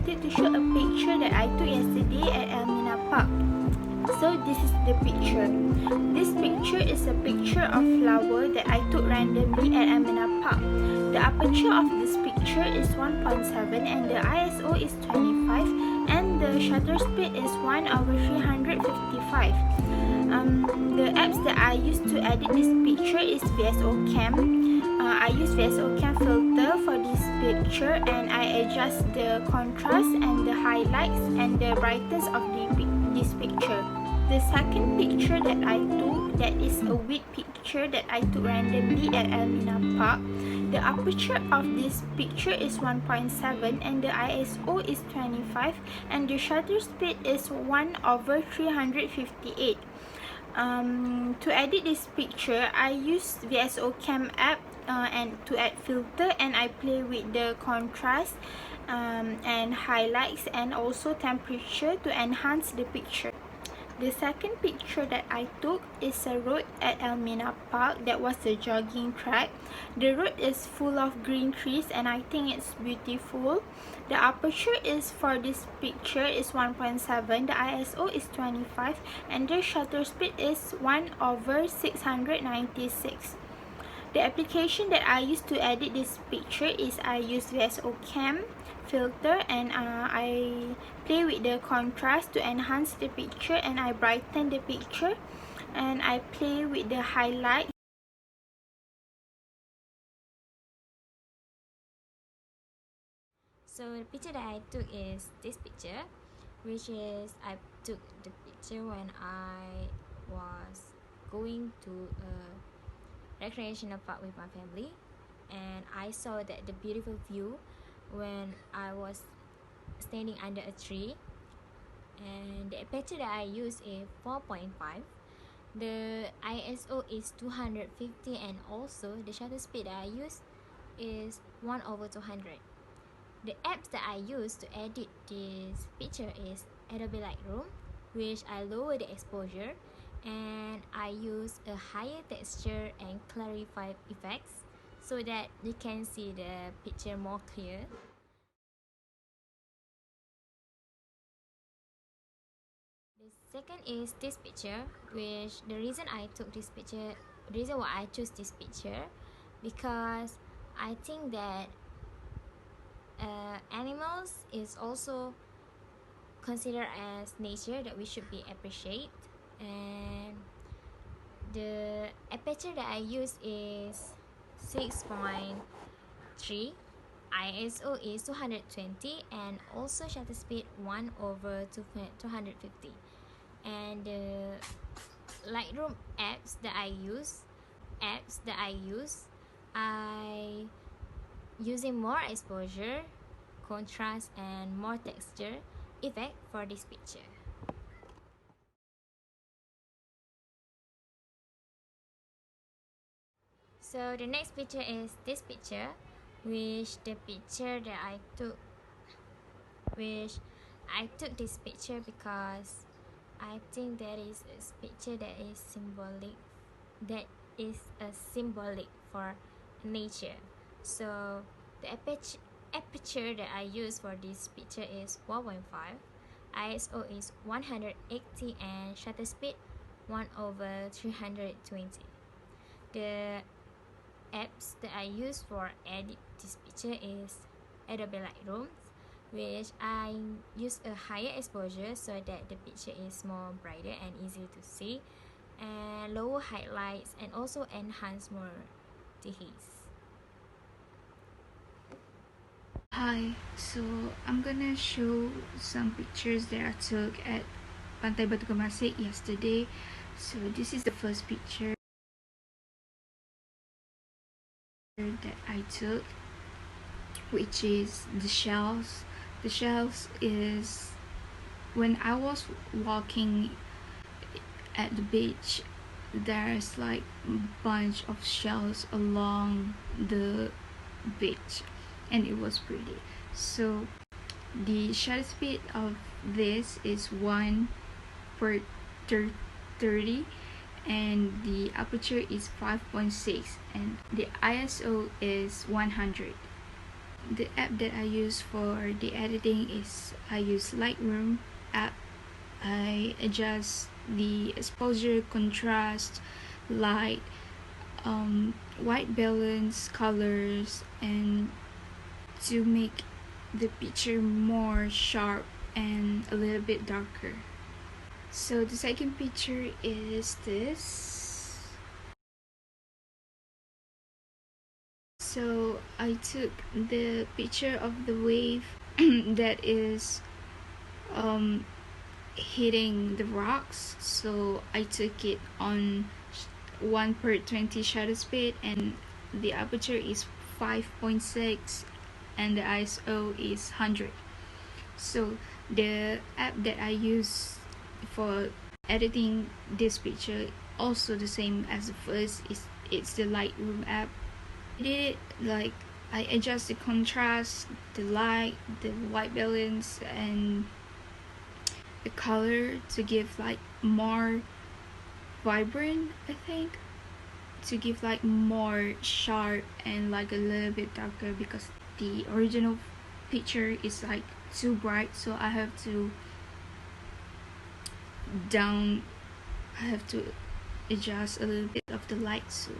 wanted to show a picture that I took yesterday at Elmina Park. So this is the picture. This picture is a picture of flower that I took randomly at Elmina Park. The aperture of this picture is 1.7 and the ISO is 25 and the shutter speed is 1/355. The apps that I use to edit this picture is VSO Cam. I use VSO Cam filter for this picture and I adjust the contrast and the highlights and the brightness of this picture. The second picture that I took, that is a weed picture that I took randomly at Elmina Park. The aperture of this picture is 1.7 and the ISO is 25 and the shutter speed is 1/358. To edit this picture, I use VSO Cam app and to add filter, and I play with the contrast and highlights and also temperature to enhance the picture. The second picture that I took is a road at Elmina Park that was a jogging track. The road is full of green trees and I think it's beautiful. The aperture is for this picture is 1.7, the ISO is 25 and the shutter speed is 1/696. The application that I use to edit this picture is I use VSO Cam filter and I play with the contrast to enhance the picture and I brighten the picture and I play with the highlight. So the picture that I took is this picture, which is I took the picture when I was going to a recreational park with my family, and I saw that the beautiful view when I was standing under a tree. And the aperture that I use is 4.5. The ISO is 250 and also the shutter speed that I use is 1/200. The apps that I use to edit this picture is Adobe Lightroom, which I lower the exposure and I use a higher texture and clarified effects so that you can see the picture more clear. The second is this picture, which the reason why I choose this picture, because I think that animals is also considered as nature that we should be appreciate. And the aperture that I use is 6.3, ISO is 220 and also shutter speed 1/250. And the Lightroom apps that I use, I using more exposure, contrast and more texture effect for this picture. So the next picture is this picture, which the picture that I took this picture because I think that is a picture that is symbolic for nature. So the aperture that I use for this picture is 4.5, ISO is 180 and shutter speed 1/320. The apps that I use for edit this picture is Adobe Lightroom, which I use a higher exposure so that the picture is more brighter and easier to see, and lower highlights and also enhance more the haze. Hi, so I'm gonna show some pictures that I took at Pantai Batu Kemasik yesterday. So this is the first picture that I took, which is the shells. The shells is when I was walking at the beach, there's like a bunch of shells along the beach and it was pretty. So the shutter speed of this is 1/30 and the aperture is 5.6 and the ISO is 100. the app that I use for the editing is I use Lightroom app. I adjust the exposure, contrast, light, white balance, colors, and to make the picture more sharp and a little bit darker. So the second picture is this. So I took the picture of the wave that is hitting the rocks. So I took it on 1/20 shutter speed, and the aperture is 5.6 and the ISO is 100. So the app that I use for editing this picture also the same as the first, it's the Lightroom app. I did it like I adjust the contrast, the light, the white balance, and the color to give like more vibrant, I think, to give like more sharp and like a little bit darker, because the original picture is like too bright, so I have to adjust a little bit of the light so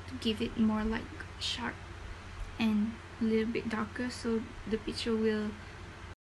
to give it more like sharp and a little bit darker, so the picture will